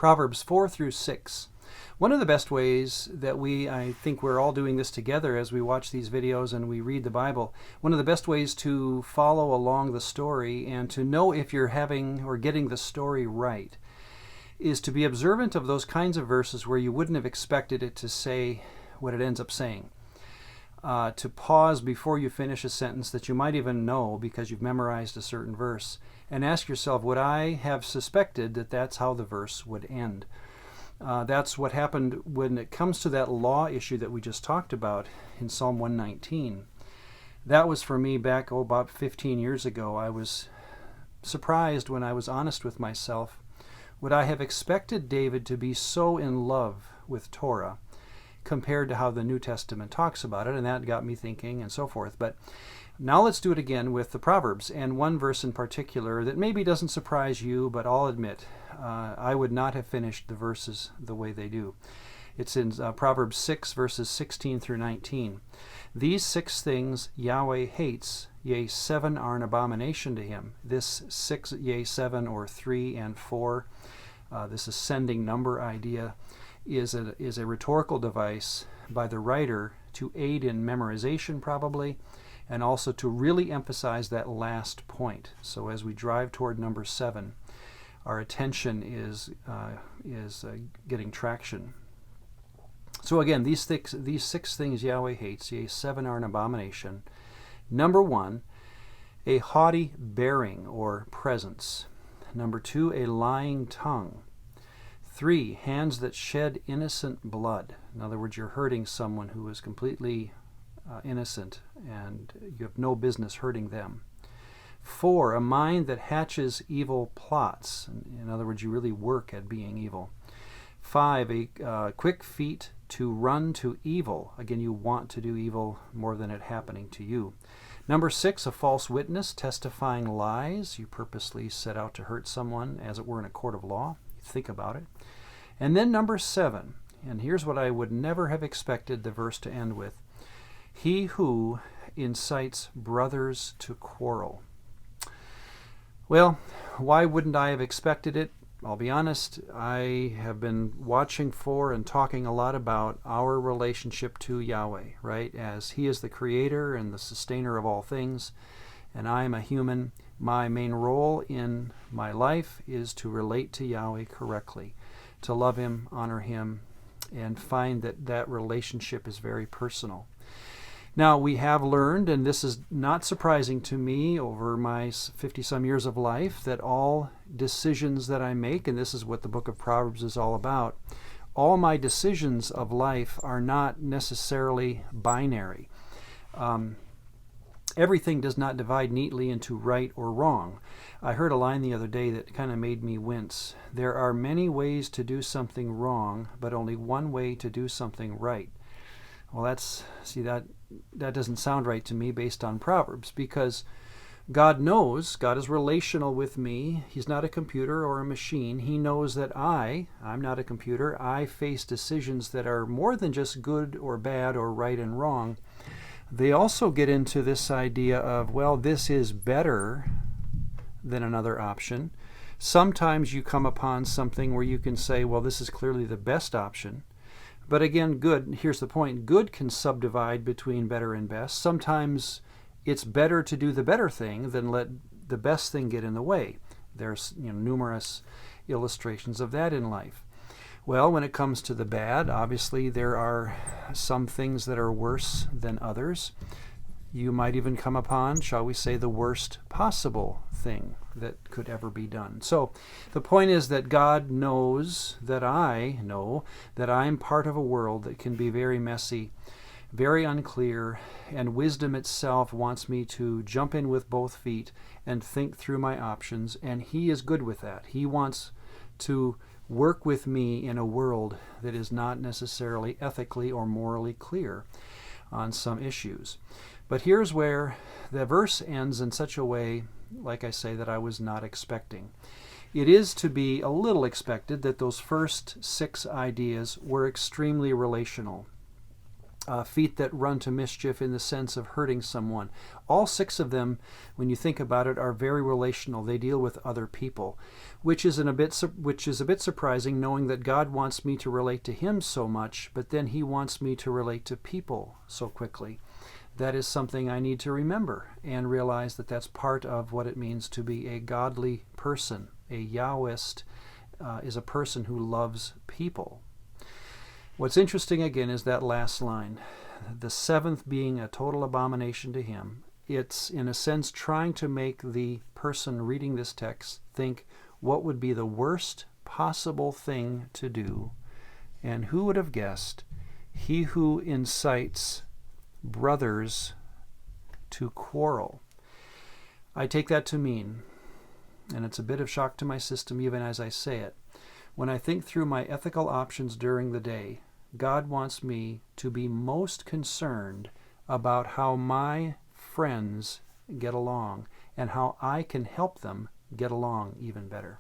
Proverbs 4 through 6. One of the best ways that I think we're all doing this together as we watch these videos and we read the Bible, one of the best ways to follow along the story and to know if you're having or getting the story right is to be observant of those kinds of verses where you wouldn't have expected it to say what it ends up saying. To pause before you finish a sentence that you might even know because you've memorized a certain verse and ask yourself, would I have suspected that that's how the verse would end? That's what happened when it comes to that law issue that we just talked about in Psalm 119. That was for me back, about 15 years ago. I was surprised when I was honest with myself. Would I have expected David to be so in love with Torah compared to how the New Testament talks about it? And that got me thinking and so forth. But now let's do it again with the Proverbs, and one verse in particular that maybe doesn't surprise you, but I'll admit I would not have finished the verses the way they do. It's in Proverbs 6, verses 16 through 19. These 6 things Yahweh hates, yea, 7 are an abomination to him. This 6, yea, 7, or 3 and 4, this ascending number idea, is a rhetorical device by the writer to aid in memorization probably, and also to really emphasize that last point. So as we drive toward number 7, our attention is getting traction. So again, these 6 things Yahweh hates, yea, 7 are an abomination. Number 1, a haughty bearing or presence. Number 2, a lying tongue. 3, hands that shed innocent blood. In other words, you're hurting someone who is completely innocent and you have no business hurting them. 4, a mind that hatches evil plots. In other words, you really work at being evil. 5, a quick feet to run to evil. Again, you want to do evil more than it happening to you. Number 6, a false witness, testifying lies. You purposely set out to hurt someone, as it were in a court of law. Think about it. And then number 7, and here's what I would never have expected the verse to end with. He who incites brothers to quarrel. Well, why wouldn't I have expected it? I'll be honest, I have been watching for and talking a lot about our relationship to Yahweh, right? As He is the creator and the sustainer of all things, and I am a human. My main role in my life is to relate to Yahweh correctly, to love Him, honor Him, and find that that relationship is very personal. Now, we have learned, and this is not surprising to me over my 50-some years of life, that all decisions that I make, and this is what the book of Proverbs is all about, all my decisions of life are not necessarily binary. Everything does not divide neatly into right or wrong. I heard a line the other day that kind of made me wince. There are many ways to do something wrong, but only one way to do something right. Well, that doesn't sound right to me based on Proverbs, because God knows, God is relational with me. He's not a computer or a machine. He knows that I'm not a computer. I face decisions that are more than just good or bad or right and wrong. They also get into this idea of, well, this is better than another option. Sometimes you come upon something where you can say, well, this is clearly the best option. But again, here's the point, good can subdivide between better and best. Sometimes it's better to do the better thing than let the best thing get in the way. There's numerous illustrations of that in life. Well, when it comes to the bad, obviously there are some things that are worse than others. You might even come upon, shall we say, the worst possible thing that could ever be done. So the point is that God knows that I know that I'm part of a world that can be very messy, very unclear, and wisdom itself wants me to jump in with both feet and think through my options, and He is good with that. He wants to work with me in a world that is not necessarily ethically or morally clear on some issues. But here's where the verse ends in such a way, like I say, that I was not expecting. It is to be a little expected that those first 6 ideas were extremely relational. feet that run to mischief in the sense of hurting someone. All 6 of them, when you think about it, are very relational. They deal with other people, which is a bit surprising, knowing that God wants me to relate to Him so much, but then He wants me to relate to people so quickly. That is something I need to remember and realize that that's part of what it means to be a godly person. A Yahwist is a person who loves people. What's interesting again is that last line, the 7th being a total abomination to him. It's in a sense trying to make the person reading this text think what would be the worst possible thing to do. And who would have guessed? He who incites brothers to quarrel. I take that to mean, and it's a bit of shock to my system even as I say it, when I think through my ethical options during the day, God wants me to be most concerned about how my friends get along and how I can help them get along even better.